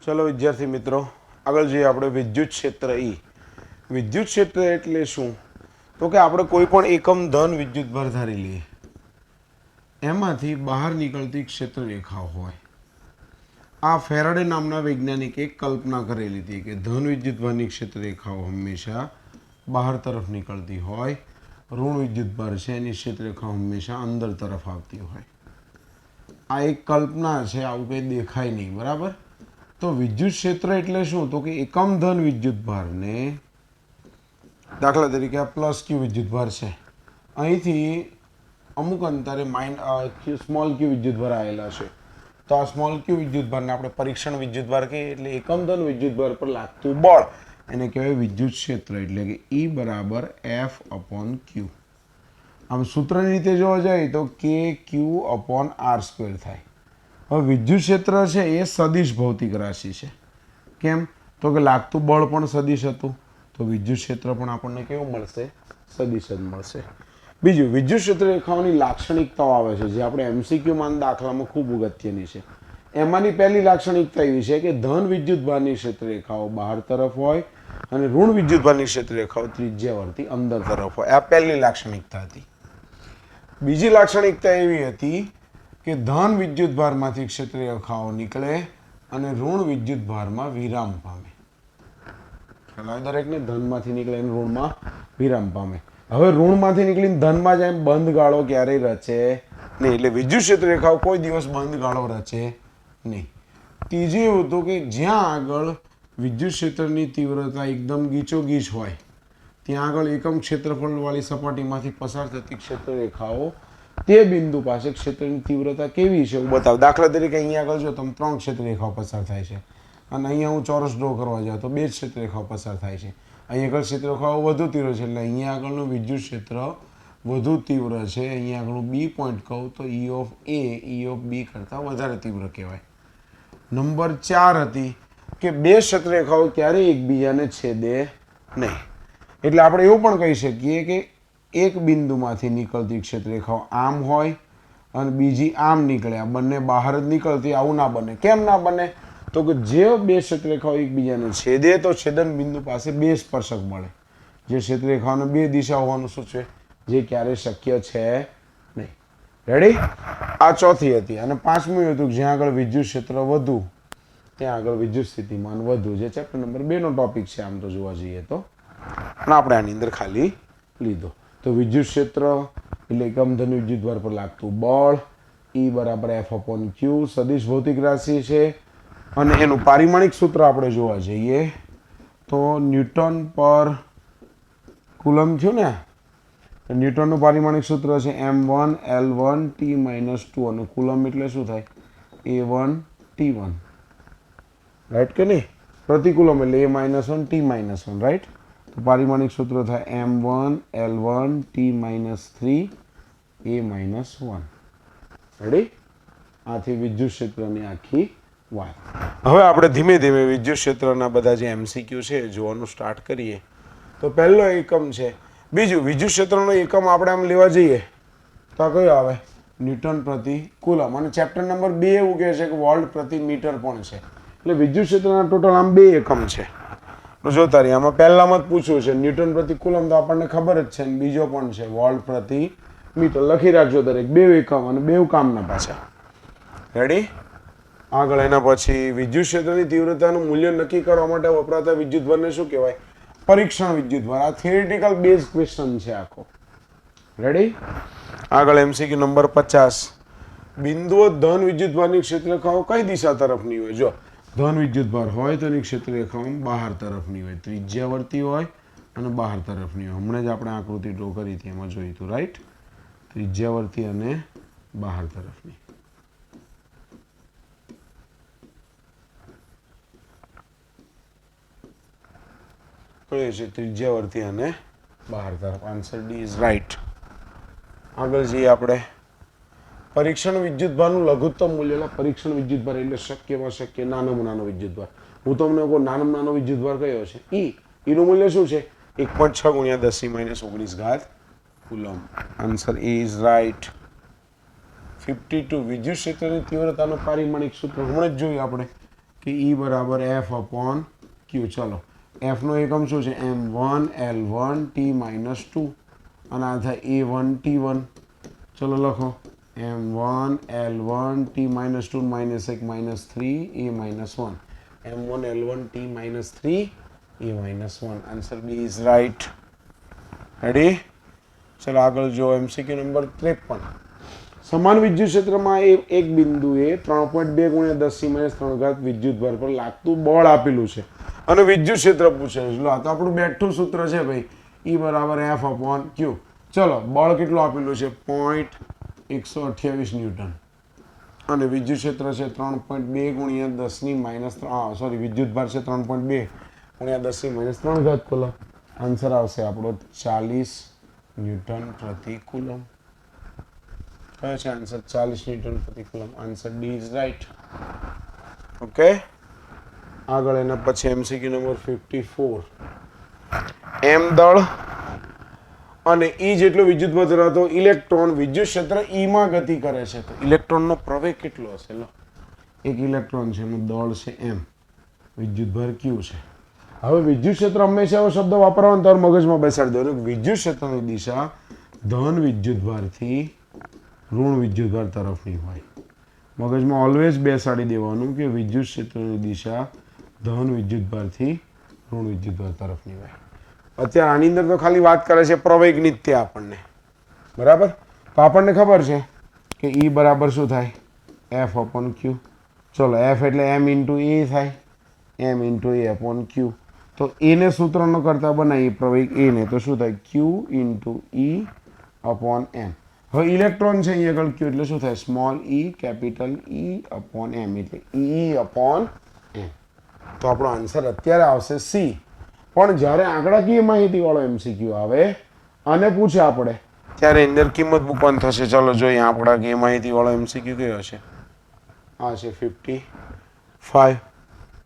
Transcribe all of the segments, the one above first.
चलो विद्यार्थी मित्रों આગળ જોઈએ આપણે વિદ્યુત ક્ષેત્ર E વિદ્યુત ક્ષેત્ર એટલે શું તો કે આપણે કોઈ પણ એકમ ધન વિદ્યુત ભાર ધારી લઈએ એમાંથી બહાર નીકળતી ક્ષેત્ર રેખા હોય આ ફેરાડે નામના વૈજ્ઞાનિકે એક કલ્પના કરેલી હતી કે ધન વિદ્યુત ભારની ક્ષેત્ર રેખાઓ હંમેશા બહાર તરફ નીકળતી હોય ઋણ વિદ્યુત ભાર છે એની ક્ષેત્ર રેખાઓ હંમેશા અંદર તરફ આવતી હોય આ એક કલ્પના છે આવું કંઈ દેખાય નહીં બરાબર तो विद्युत क्षेत्र એટલે શું તો કે એકમ ધન વિદ્યુત ભારને દાખલા તરીકે આ પ્લસ ક્યુ વિદ્યુત ભાર છે અહીંથી અમુક અંતરે સ્મોલ ક્યુ વિદ્યુત ભાર આવેલા છે તો આ સ્મોલ ક્યુ વિદ્યુત ભારને આપણે પરીક્ષણ વિદ્યુત ભાર કહીએ એટલે એકમ ધન વિદ્યુત ભાર પર લાગતું બળ એને કહેવાય વિદ્યુત ક્ષેત્ર એટલે કે E બરાબર F/Q આમ સૂત્રની રીતે જોવા જાય તો KQ/R² થાય હવે વિદ્યુત ક્ષેત્ર છે એ સદિશ ભૌતિક રાશિ છે કેમ તો કે લાગતું બળ પણ સદિશ હતું તો વિદ્યુત ક્ષેત્ર પણ આપણને કેવું મળશે સદિશ જ મળશે બીજું વિદ્યુત ક્ષેત્ર રેખાઓની લાક્ષણિકતાઓ આવે છે જે આપણે એમસીક્યુ માન દાખલામાં ખૂબ અગત્યની છે એમાંની પહેલી લાક્ષણિકતા એવી છે કે ધન વિદ્યુત ભારની ક્ષેત્ર રેખાઓ બહાર તરફ હોય અને ઋણ વિદ્યુત ભારની ક્ષેત્ર રેખાઓ ત્રિજ્યાવર્તી અંદર તરફ હોય આ પહેલી લાક્ષણિકતા હતી બીજી લાક્ષણિકતા એવી હતી કે ધન વિદ્યુત ભારમાંથી ક્ષેત્ર રેખાઓ નીકળે અને ઋણ વિદ્યુત ભારમાં વિરામ પામે ખ્યાલ દરેકને ધનમાંથી નીકળે અને ઋણમાં વિરામ પામે હવે ઋણમાંથી નીકળીને ધનમાં જાય બંધ ગાળો ક્યારેય રચે નહીં એટલે વિદ્યુત ક્ષેત્ર રેખાઓ કોઈ દિવસ બંધ ગાળો રચે નહીં ત્રીજું એવું હતું કે જ્યાં આગળ વિદ્યુત ક્ષેત્રની તીવ્રતા એકદમ ગીચોગીચ હોય ત્યાં આગળ એકમ ક્ષેત્રફળવાળી સપાટીમાંથી પસાર થતી ક્ષેત્ર રેખાઓ તે બિંદુ પાસે ક્ષેત્રની તીવ્રતા કેવી છે એવું બતાવ દાખલા તરીકે અહીંયા આગળ જો તમે 3 ક્ષેત્ર રેખાઓ પસાર થાય છે અને અહીંયા હું ચોરસ ડ્રો કરવા જાઉં તો 2 ક્ષેત્ર રેખાઓ પસાર થાય છે અહીંયા આગળ ક્ષેત્ર રેખાઓ વધુ તીવ્ર છે એટલે અહીંયા આગળનું વિદ્યુત ક્ષેત્ર વધુ તીવ્ર છે અહીંયા આગળનું બી પોઈન્ટ કહું તો E/B કરતાં વધારે તીવ્ર કહેવાય નંબર 4 હતી કે 2 ક્ષેત્ર રેખાઓ ક્યારેય એકબીજાને છેદે નહીં એટલે આપણે એવું પણ કહી શકીએ કે એક બિંદુમાંથી નીકળતી ક્ષેત્ર રેખાઓ આમ હોય અને બીજી આમ નીકળે આ બંને બહાર જ નીકળતી આવું ના બને કેમ ના બને તો કે જે 2 ક્ષેત્ર રેખાઓ એકબીજાને છેદે તો છેદન બિંદુ પાસે 2 સ્પર્શક મળે જે ક્ષેત્ર રેખાઓને 2 દિશા હોવાનું સૂચવે જે ક્યારેય શક્ય છે નહીં રેડી આ ચોથી હતી અને પાંચમું હતું કે જ્યાં આગળ વિદ્યુત ક્ષેત્ર વધુ ત્યાં આગળ વિદ્યુત સ્થિતિમાન વધુ જે ચેપ્ટર નંબર 2 નો ટોપિક છે આમ તો જોવા જઈએ તો અને આપણે આની અંદર ખાલી લીધો તો વિદ્યુત ક્ષેત્ર એટલે એકમ ધન વિદ્યુત ભાર પર લાગતું બળ E બરાબર F/Q સદિશ ભૌતિક રાશિ છે અને એનું પારિમાણિક સૂત્ર આપણે જોવા જઈએ તો ન્યૂટન પર કુલમ થયું ને ન્યૂટનનું પારિમાણિક સૂત્ર છે m1 L1 T-2 અને કુલમ એટલે શું થાય A1 T1 રાઈટ કે નહીં પ્રતિ કુલમ એટલે A-1 T-1 રાઈટ તો પારિમાણિક સૂત્ર થાય m1 L1 T-3 A-1 ready આથી વિદ્યુત ક્ષેત્રની આખી વાત હવે આપણે ધીમે ધીમે વિદ્યુત ક્ષેત્રના બધા જે એમસીક્યુ છે જોવાનું સ્ટાર્ટ કરીએ તો પહેલો એકમ છે બીજું વિદ્યુત ક્ષેત્રનો એકમ આપણે આમ લેવા જઈએ તો આ કયો આવે ન્યૂટન પ્રતિ કુલમ અને ચેપ્ટર નંબર 2 એવું કહે છે કે વોલ્ટ પ્રતિ મીટર પણ છે એટલે વિદ્યુત ક્ષેત્રના ટોટલ આમ 2 એકમ છે જોતા રહીએ આમાં પહેલામાં જ પૂછ્યું છે ન્યૂટન પ્રતિ કુલમ તો આપણને ખબર જ છે અને બીજો પણ છે વોલ્ટ પ્રતિ મીટર લખી રાખજો દરેક 2 એકમ અને 2 કામના પાછા રેડી આગળ એના પછી વિદ્યુત ક્ષેત્રની તીવ્રતાનું મૂલ્ય નક્કી કરવા માટે વપરાતા વિદ્યુત ભારને શું કહેવાય પરીક્ષણ વિદ્યુત ભાર આ થિયરિટિકલ બેઝ ક્વેશ્ચન છે આખો રેડી આગળ એમસીક્યુ નંબર 50 બિંદુઓ ધન વિદ્યુત ભારની ક્ષેત્ર રેખાઓ કઈ દિશા તરફની હોય જો ધન વિદ્યુત ભાર હોય તો એની ક્ષેત્ર રેખાઓ બહાર તરફની હોય ત્રિજ્યાવર્તી હોય અને બહાર તરફની હોય હમણાં જ આપણે આકૃતિ ડ્રો કરી હતી એમાં જોયું હતું રાઈટ ત્રિજ્યાવર્તી અને બહાર તરફની કઈ છે ત્રિજ્યાવર્તી અને બહાર તરફ આન્સર ડી ઇઝ રાઈટ આગળ જઈએ આપણે પરીક્ષણ વિદ્યુત ભારનું લઘુત્તમ મૂલ્ય પરીક્ષણ વિદ્યુત ભાર એટલે શક્યમાં શક્ય નાનામાં નાનો વિદ્યુત ભાર હું તમને કહું નાનામાં નાનો વિદ્યુત ભાર કયો છે નું મૂલ્ય શું છે 1.6 × 10⁻19 કુલમ આન્સર ઇઝ રાઈટ 52 વિદ્યુત ક્ષેત્રની તીવ્રતાનું પારિમાણિક સૂત્ર હમણાં જ જોયું આપણે કે E બરાબર F અપોન Q. ચલો Fનો એકમ શું છે? M1 L1 T માઇનસ 2 અને આ થાય A1 T1. ચલો લખો M1 L1 T minus 2 minus 1 minus 3 A minus 1. M1 L1 T minus 3 A minus 1. Answer B is right. Ready? ચલો આગળ જો MCQ નંબર 53. સમાન વિદ્યુત ક્ષેત્રમાં એક બિંદુએ 3.2 ગુણ્યા 10 - 3 વિદ્યુતભાર પર લાગતું બળ આપેલું છે અને વિદ્યુત ક્ષેત્ર પૂછેલું છે. આ તો આપણું બેઠું સૂત્ર છે ભાઈ. E બરાબર F અપોન Q. ચલો બળ કેટલું આપેલું છે? 0.128 ન્યૂટન અને વિદ્યુત ક્ષેત્ર છે 3.2 ગુણ્યા 10 - સોરી વિદ્યુતભાર છે 3.2 ગુણ્યા 10 - 3 કુલમ. આન્સર આવશે આપણો 40 ન્યૂટન પ્રતિ કુલમ. કયો છે આન્સર? 40 ન્યૂટન પ્રતિ coulomb. Answer D is right. Okay, આગળ એના પછી MCQ નંબર 54. M દળ અને E જેટલો વિદ્યુતભાર ધરાવતો ઇલેક્ટ્રોન વિદ્યુત ક્ષેત્ર E માં ગતિ કરે છે. તો ઇલેક્ટ્રોનનો પ્રવેગ કેટલો હશે? લો, એક ઇલેક્ટ્રોન છે એનું દળ છે M, વિદ્યુતભાર Q છે. હવે વિદ્યુત ક્ષેત્ર હંમેશા એવો શબ્દ વાપરવાનો તાર મગજમાં બેસાડી દેવાનો. વિદ્યુત ક્ષેત્રની દિશા ધન વિદ્યુતભારથી ઋણ વિદ્યુતભાર તરફની હોય. મગજમાં ઓલવેઝ બેસાડી દેવાનું કે વિદ્યુત ક્ષેત્રની દિશા ધન વિદ્યુતભારથી ઋણ વિદ્યુતભાર તરફની હોય. અત્યારે આની અંદર તો ખાલી વાત કરે છે પ્રવેગની જ તે આપણને, બરાબર. તો આપણને ખબર છે કે E બરાબર શું થાય? F upon Q. ચલો F એટલે M ઇન્ટુ E થાય, M into E upon Q. તો એને સૂત્રનો કરતા બનાવીએ પ્રવેગ A ને, તો શું થાય? Q into E upon M. હવે ઇલેક્ટ્રોન છે અહીં આગળ Q એટલે શું થાય? Small E capital E upon M એટલે E અપોન M. તો આપણો આન્સર અત્યારે આવશે C. પણ જ્યારે આંકડાકીય માહિતી વાળો MCQ આવે અને પૂછે આપણે ત્યારે અંદર કિંમત મૂકવાની થશે. ચલો જોઈએ આંકડાકીય માહિતી વાળો MCQ કયો છે. આ છે 55.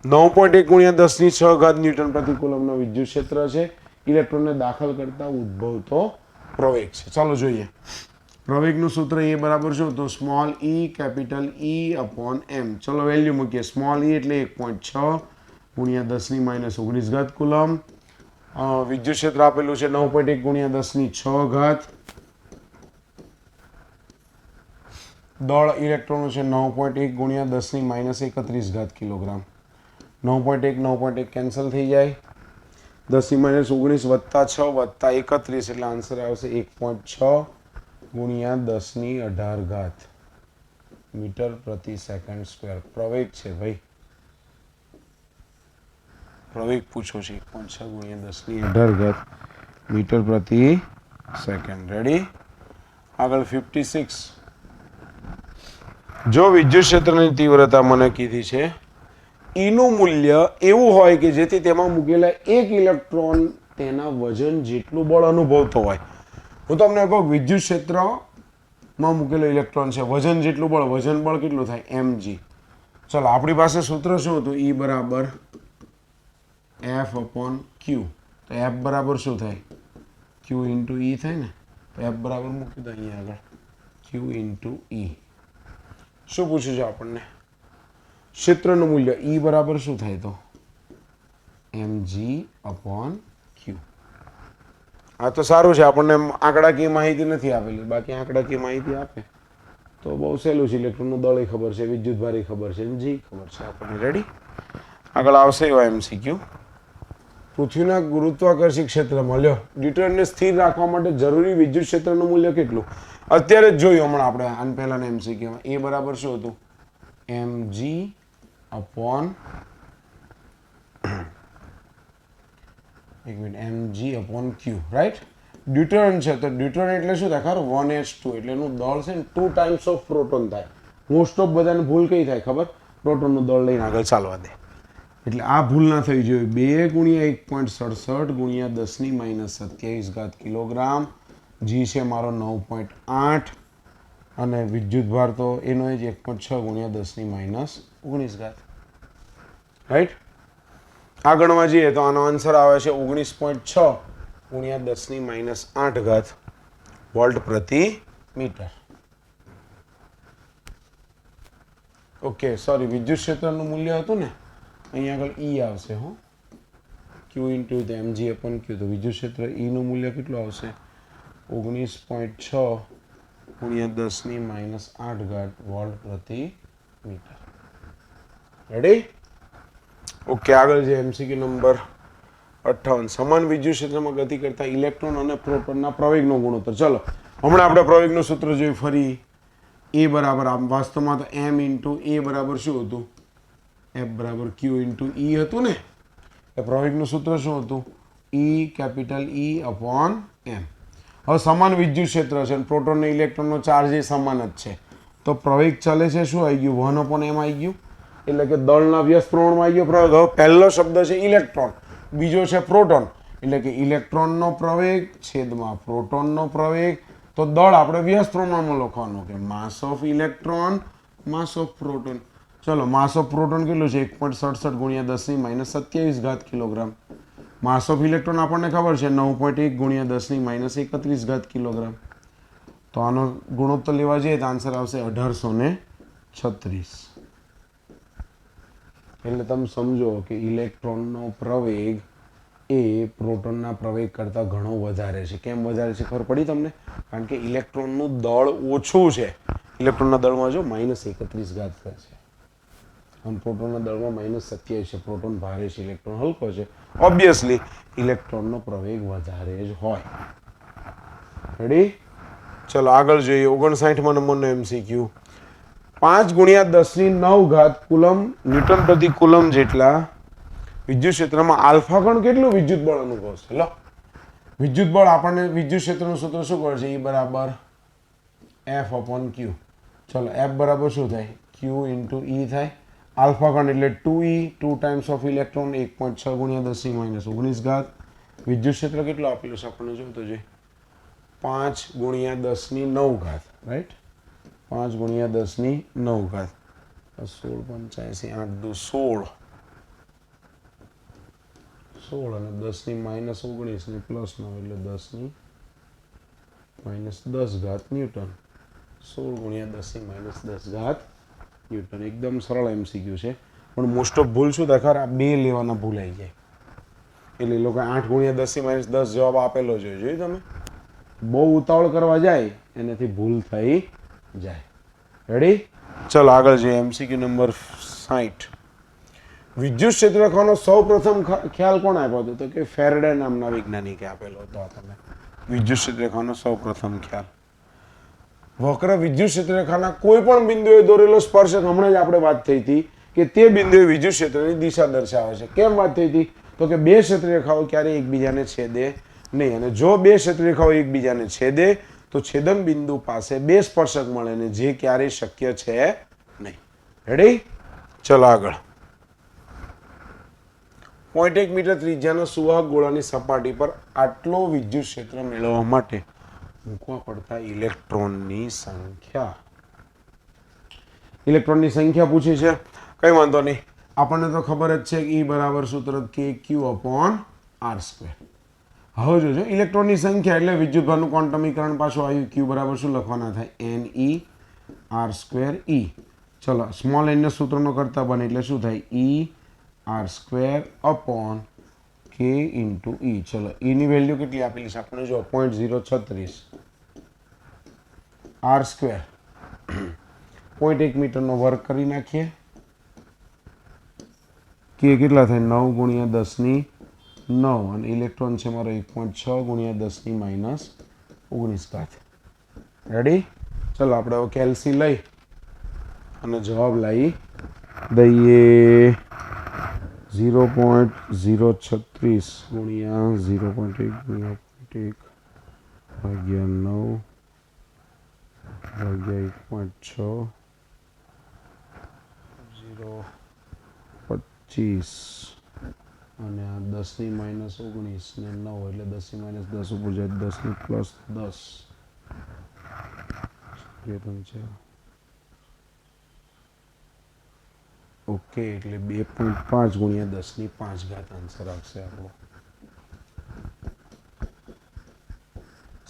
9.1 ગુણ્યા 10⁶ ન્યૂટન પ્રતિ કુલમનો વિદ્યુત ક્ષેત્ર છે. ઇલેક્ટ્રોનને દાખલ કરતા ઉદ્ભવતો પ્રવેગ છે. ચાલો જોઈએ પ્રવેગનું સૂત્ર એ બરાબર શું? તો small E capital E upon M. ચલો વેલ્યુ મૂકીએ. સ્મોલ E એટલે 1.6 ગુણ્યા 10 - 19 કુલમ. વિદ્યુત ક્ષેત્ર આપેલું છે 9.1 ગુણ્યા 10⁶. દળ ઇલેક્ટ્રોનનું છે 9.1 ગુણ્યા 10 - 31 કિલોગ્રામ. 9.1 9.1 કેન્સલ થઈ જાય. 10 - 19 વત્તા 6 વત્તા 31 એટલે આન્સર આવશે 1.6 ગુણ્યા 10⁸ મીટર પ્રતિ સેકન્ડ સ્ક્વેર. પ્રવેગ છે ભાઈ, પ્રવેગ પૂછો છે 1.6 ગુણ્યા 10⁸ મીટર પ્રતિ સેકન્ડ. રેડી? આગળ 56. જો વિદ્યુત ક્ષેત્રની તીવ્રતા મને કીધી છે E નું મૂલ્ય એવું હોય કે જેથી તેમાં મૂકેલા એક ઇલેક્ટ્રોન તેના વજન જેટલું બળ અનુભવતો હોય. હું તમને કહું વિદ્યુત ક્ષેત્રમાં મૂકેલો ઇલેક્ટ્રોન છે, વજન જેટલું બળ, વજન બળ કેટલું થાય? mg. ચલો આપણી પાસે સૂત્ર શું હતું? E બરાબર F અપોન Q. તો F બરાબર શું થાય? Q ઇન્ટુ E થાય ને. તો F બરાબર મૂકી દો અહીંયા આગળ Q ઇન્ટુ E. શું પૂછ્યું છે આપણને? ક્ષેત્રનું મૂલ્ય. E બરાબર શું થાય? તો mg અપોન Q. આ તો સારું છે, આપણને આંકડાકીય માહિતી નથી આપેલી. બાકી આંકડાકીય માહિતી આપે તો બહુ સહેલું છે. ઇલેક્ટ્રોનનું દળ ખબર છે, વિદ્યુતભાર ખબર છે, G ખબર છે આપણને. રેડી? આગળ આવશે એવા MCQ. પૃથ્વીના ગુરુત્વાકર્ષી ક્ષેત્રમાં લ્યો ડ્યુટરને સ્થિર રાખવા માટે જરૂરી વિદ્યુત ક્ષેત્રનું મૂલ્ય કેટલું? અત્યારે જ જોયું હમણાં આપણે આન પહેલાના MCQમાં. એ બરાબર શું હતું? mg upon mg upon Q. Right? Deuteron છે તો ડ્યુટરન એટલે શું થાય ખબર? 1s2 એટલે એનું દળ છે ને 2 ટાઈમ્સ ઓફ પ્રોટોન થાય. મોસ્ટ ઓફ બધાને ભૂલ કઈ થાય ખબર? પ્રોટોનનું દળ લઈને આગળ ચાલવા દે. એટલે આ ભૂલ ના થઈ જોઈએ. 2 ગુણ્યા 1.67 ગુણ્યા 10 - 27 કિલોગ્રામ. G છે મારો 9.8 અને વિદ્યુતભાર તો એનો જ 1.6 ગુણ્યા 10 - 19. રાઈટ? આગળમાં જઈએ તો આનો આન્સર આવે છે 19.6 ગુણ્યા 10 - 8 વોલ્ટ પ્રતિ મીટર. ઓકે, સોરી, વિદ્યુત ક્ષેત્રનું મૂલ્ય હતું ને અહીંયા આગળ ઈ આવશે હો, ક્યુ ઇન્ટુ mg અપોન ક્યુ. તો વિદ્યુત ક્ષેત્ર ઈનું મૂલ્ય કેટલું આવશે? 19.6 ગુણ્યા 10⁻8 વોલ્ટ પ્રતિ મીટર. રેડી? ઓકે, આગળ છે એમસીક્યુ નંબર 58. સમાન વિદ્યુત ક્ષેત્રમાં ગતિ કરતા ઇલેક્ટ્રોન અને પ્રોટોનના પ્રવેગનો ગુણોત્તર. ચલો હમણાં આપણે પ્રવેગનું સૂત્ર જોયું ફરી. એ બરાબર આમ વાસ્તવમાં તો m ઇન્ટુ એ બરાબર શું હતું? F બરાબર Q ઇન્ટુ E હતું ને. એ પ્રવેગનું સૂત્ર શું હતું? E capital E upon m. હવે સમાન વિદ્યુત ક્ષેત્ર છે, પ્રોટોન અને ઇલેક્ટ્રોનનો ચાર્જ એ સમાન જ છે, તો પ્રવેગ ચલે છે શું આવી ગયું? 1 અપોન m આવી ગયું, એટલે કે દળના વ્યસ્ત પ્રમાણમાં આવી ગયો પ્રવેગ. હવે પહેલો શબ્દ છે ઇલેક્ટ્રોન, બીજો છે પ્રોટોન, એટલે કે ઇલેક્ટ્રોનનો પ્રવેગ છેદમાં પ્રોટોનનો પ્રવેગ. તો દળ આપણે વ્યસ્ત પ્રમાણમાં લખવાનું કે માસ of electron mass of proton. ચલો માસ ઓફ પ્રોટોન કેટલું છે? 1.67 ગુણ્યા 10⁻27 કિલોગ્રામ. માસ ઓફ ઇલેક્ટ્રોન આપણને ખબર છે 9.1 ગુણ્યા 10⁻31 કિલોગ્રામ. તો આનો ગુણોત્તર લેવા જઈએ તો આન્સર આવશે 1836. એટલે તમે સમજો કે ઇલેક્ટ્રોનનો પ્રવેગ એ પ્રોટોનના પ્રવેગ કરતાં ઘણો વધારે છે. કેમ વધારે છે ખબર પડી તમને? કારણ કે ઇલેક્ટ્રોનનું દળ ઓછું છે. ઇલેક્ટ્રોનના દળમાં જો -31 છે અને પ્રોટોનના દળમાં -27 છે. પ્રોટોન ભારે છે, ઇલેક્ટ્રોન હલકો છે. ઓબ્વિયસલી ઇલેક્ટ્રોનનો પ્રવેગ વધારે જ હોય. રેડી? ચલો આગળ જોઈએ 59મા નંબરનો એમસીક્યુ. 5 ગુણ્યા 10⁹ કુલમ ન્યૂટન પ્રતિ કુલમ જેટલા વિદ્યુત ક્ષેત્રમાં આલ્ફા કણ કેટલું વિદ્યુત બળ અનુભવશે? લો, વિદ્યુત બળ આપણને વિદ્યુત ક્ષેત્રનું સૂત્ર શું કહે છે? E બરાબર F અપોન Q. ચલો F બરાબર શું થાય? Q ઇન્ટુ E થાય. આલ્ફા કણ એટલે 2E, 2 ટાઈમ્સ ઓફ ઇલેક્ટ્રોન, 1.6 ગુણ્યા 10⁻19. વિદ્યુત ક્ષેત્ર કેટલું આપેલું છે આપણને જોતો જોઈએ? 5 ગુણ્યા 10⁹, રાઈટ? 5 ગુણ્યા 10⁹. 16 85 8 દુ 16 અને 10⁻19 ને પ્લસ 9 એટલે 10⁻10 ન્યૂટન. 16 ગુણ્યા 10⁻10 ન્યૂટન. એકદમ સરળ એમસીક્યુ છે, પણ મોસ્ટ ઓફ ભૂલ શું થાય ખબર? આ બે લેવાના ભૂલાઈ જાય. એટલે એ લોકો 8 ગુણ્યા 10⁻10 જવાબ આપેલો છે, જોયું તમે? બહુ ઉતાવળ કરવા જાય એનાથી ભૂલ થઈ જાય. રેડી? ચલો આગળ જઈએ એમસીક્યુ નંબર 60. વિદ્યુત ક્ષેત્રફળનો સૌ પ્રથમ ખ્યાલ કોણ આપ્યો હતો? તો કે ફેરેડે નામના વૈજ્ઞાનિકે આપેલો હતો આપણને વિદ્યુત ક્ષેત્રફળનો સૌ પ્રથમ ખ્યાલ. વક્ર વિદ્યુત ક્ષેત્રરેખાના કોઈ પણ બિંદુએ દોરેલો સ્પર્શક, હમણાં જ આપણે વાત થઈ હતી કે તે બિંદુએ વિદ્યુત ક્ષેત્રની દિશા દર્શાવે છે. કેમ વાત થઈ હતી? તો કે બે ક્ષેત્રરેખાઓ ક્યારેય એકબીજાને છેદે નહીં, અને જો બે ક્ષેત્રરેખાઓ એકબીજાને છેદે તો છેદન બિંદુ પાસે બે સ્પર્શક મળે ને, જે ક્યારેય શક્ય છે નહીં. રેડી? ચલો આગળ. 0.1 મીટર ત્રિજ્યાના સુવાહક ગોળાની સપાટી પર આટલો વિદ્યુત ક્ષેત્ર મેળવવા માટે મૂકવા પડતા ઇલેક્ટ્રોનની સંખ્યા. ઇલેક્ટ્રોનની સંખ્યા પૂછી છે, કઈ વાંધો નહીં, આપણને તો ખબર જ છે કે E બરાબર સૂત્ર kq અપોન r². હવે જોજો ઇલેક્ટ્રોનની સંખ્યા એટલે વિદ્યુતભારનું ક્વોન્ટમીકરણ પાછું આવ્યું. q બરાબર શું લખવાના થાય? ne r²e. ચલો સ્મોલ n ને સૂત્રનો કરતા બને એટલે શું થાય? E r² upon k into E. ચલો E ની વેલ્યુ કેટલી આપેલી છે આપણે જો 0.036 r². 0.1 મીટરનો વર્ગ કરી નાખીએ. k કેટલા થાય? 9 ગુણ્યા 10⁹ અને ઇલેક્ટ્રોન છે મારો 1.6 ગુણ્યા 10⁻19. રેડી? ચલો આપણે હવે કેલ્સી લઈ અને જવાબ લાવી દઈએ. 0.036 ગુણ્યા 0.1 ગુણ્યા 0.1 ભાગ્યા 9 ભાગ્યા 1.6 0.25 અને આ 10⁻19 ને 9 એટલે 10⁻10 ઉપર જાય 10 પ્લસ 10 ઓકે, એટલે 2.5 ગુણ્યા 10⁵ આન્સર આવશે આપણો.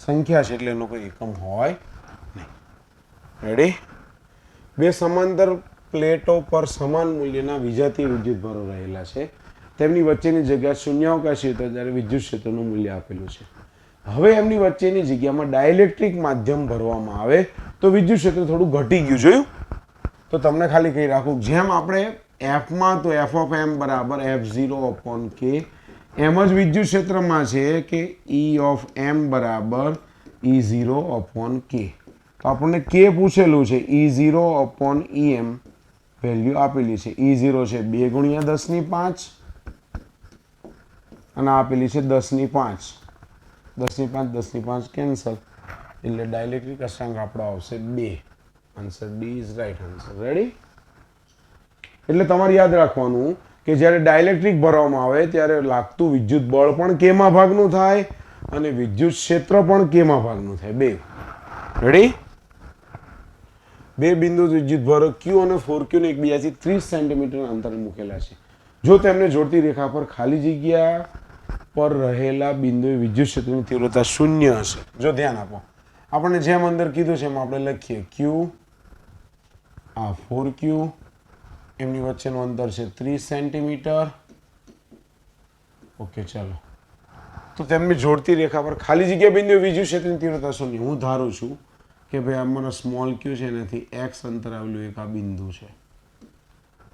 સંખ્યા છે એટલે એનો કોઈ એકમ હોય નહીં. રેડી? બે સમાંતર પ્લેટો પર સમાન મૂલ્યના વિજાતીય વિદ્યુતભારો રહેલા છે, તેમની વચ્ચેની જગ્યા શૂન્યાવકાશી હતો ત્યારે વિદ્યુત ક્ષેત્રનું મૂલ્ય આપેલું છે. હવે એમની વચ્ચેની જગ્યામાં ડાયલેક્ટ્રિક માધ્યમ ભરવામાં આવે તો વિદ્યુત ક્ષેત્ર થોડું ઘટી ગયું. જોયું? તો તમને ખાલી કહી રાખું, જેમ આપણે એફમાં તો એફ ઓફ એમ બરાબર F0 અપોન કે, એમ જ વિદ્યુત ક્ષેત્રમાં છે કે E ઓફ એમ બરાબર E0 અપોન કે. તો આપણને કે પૂછેલું છે, E0 અપોન EM વેલ્યુ આપેલી છે. E0 છે 2 ગુણ્યા 10⁵ અને આપેલી છે 10⁵. 10⁵, 10⁵ કેન્સલ, એટલે ડાયલેક્ટ્રિક અચળાંક આપણો આવશે 2. Answer D is right answer. Ready? એટલે તમારે યાદ રાખવાનું કે જ્યારે ડાયલેક્ટ્રિક ભરવામાં આવે ત્યારે લાગતું વિદ્યુત બળ પણ કેમાં ભાગનું થાય અને વિદ્યુત ક્ષેત્ર પણ કેમાં ભાગનું થાય, બે. રેડી? બે બિંદુ વિદ્યુત ભારો Q અને 4Q ને એકબીજાથી 30 સેન્ટીમીટર અંતરે મૂકેલા છે. જો તેમને જોડતી રેખા પર ખાલી જગ્યા પર રહેલા બિંદુએ વિદ્યુત ક્ષેત્રની તીવ્રતા 0 હશે. જો ધ્યાન આપો, આપણને જેમ અંદર કીધું છે એમ આપણે લખીએ Q, આ 4Q, એમની વચ્ચેનું અંતર છે 30 સેન્ટીમીટર. ઓકે, ચાલો. તો તેમની જોડતી રેખા પર ખાલી જગ્યા બિંદુએ વિદ્યુત ક્ષેત્રની તીવ્રતા 0. હું ધારું છું કે ભાઈ અમારો સ્મોલ Q છે એનાથી x અંતર આવેલું એક આ બિંદુ છે.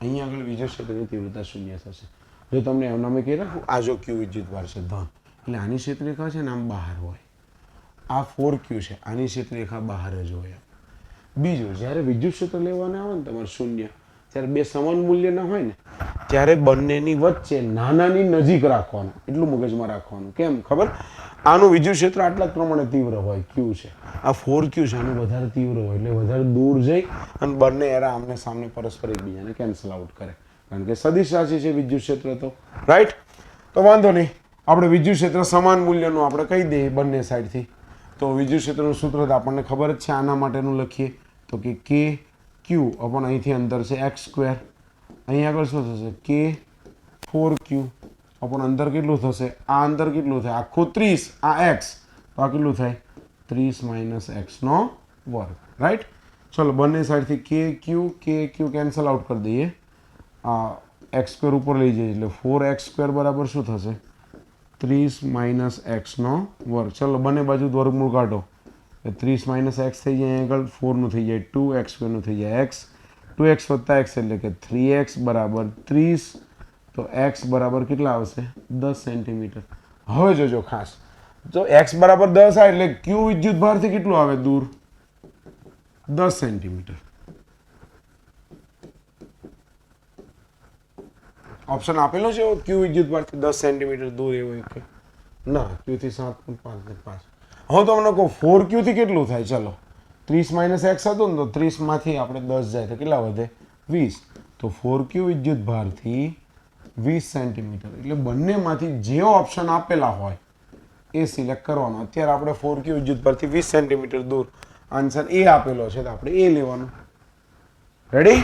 અહીંયા આગળ વિદ્યુત ક્ષેત્રની તીવ્રતા 0 થશે. જો તમને એમના મેં કહી રાખું, આ જો Q વિદ્યુતભાર છે ધન, એટલે આની ક્ષેત્રરેખા છે ને આમ બહાર હોય. આ 4Q છે, આની ક્ષેત્રરેખા બહાર જ હોય. બીજું, જ્યારે વિદ્યુત ક્ષેત્ર લેવાના આવે ને તમારે 0, ત્યારે બે સમાન મૂલ્યના હોય ને ત્યારે બંનેની વચ્ચે નાનાની નજીક રાખવાનું, એટલું મગજમાં રાખવાનું. કેમ ખબર? આનું વિદ્યુત ક્ષેત્ર આટલા જ પ્રમાણે તીવ્ર હોય, Q છે. આ 4Q છે, આનું વધારે તીવ્ર હોય, એટલે વધારે દૂર જઈ અને બંને એરા આમને સામને પરસ્પર એકબીજાને કેન્સલ આઉટ કરે, કારણ કે સદિશ રાશિ છે વિદ્યુત ક્ષેત્ર. તો રાઈટ? તો વાંધો નહીં, આપણે વિદ્યુત ક્ષેત્ર સમાન મૂલ્યનું આપણે કહી દઈએ બંને સાઈડથી. તો વિદ્યુત ક્ષેત્રનું સૂત્ર તો આપણને ખબર જ છે, આના માટેનું લખીએ તો કે K Q અપોન અહીંથી અંતર છે x², અહીં આગળ શું થશે K 4Q અપોન અંતર કેટલું થશે, આ અંતર કેટલું થાય આખું 30, આ x, તો આ કેટલું થાય 30 - x². રાઈટ? ચલો બંને સાઈડથી K Q કેન્સલ આઉટ કરી દઈએ. આ x² ઉપર લઈ જઈએ એટલે 4x² બરાબર શું થશે 30 - x². ચલો બંને બાજુ વર્ગમૂળ કાઢો, 30 - x થઈ જાય, આગળ 4 નું થઈ જાય 2, x² નું થઈ જાય x, 2x + x એટલે કે 3x બરાબર 30. તો x બરાબર કેટલા આવશે 10 સેન્ટીમીટર. હવે જોજો ખાસ, જો x બરાબર 10 આવે એટલે Q વિદ્યુત ભારથી કેટલું આવે દૂર 10 સેન્ટીમીટર. ઓપ્શન આપેલો છે Q વિદ્યુત ભારથી 10 સેન્ટીમીટર દૂર એવું કે ના, Q થી 7.5 ને 5. હવે તમને કહું 4Q થી કેટલું થાય, ચલો 30 - x હતું ને તો 30 માંથી આપણે 10 જાય તો કેટલા વધે 20. તો 4Q વિદ્યુત ભારથી 20 સેન્ટીમીટર, એટલે બંનેમાંથી જે ઓપ્શન આપેલા હોય એ સિલેક્ટ કરવાનો. અત્યારે આપણે 4Q વિદ્યુત ભારથી 20 સેન્ટીમીટર દૂર, આન્સર એ આપેલો છે તો આપણે એ લેવાનું. રેડી?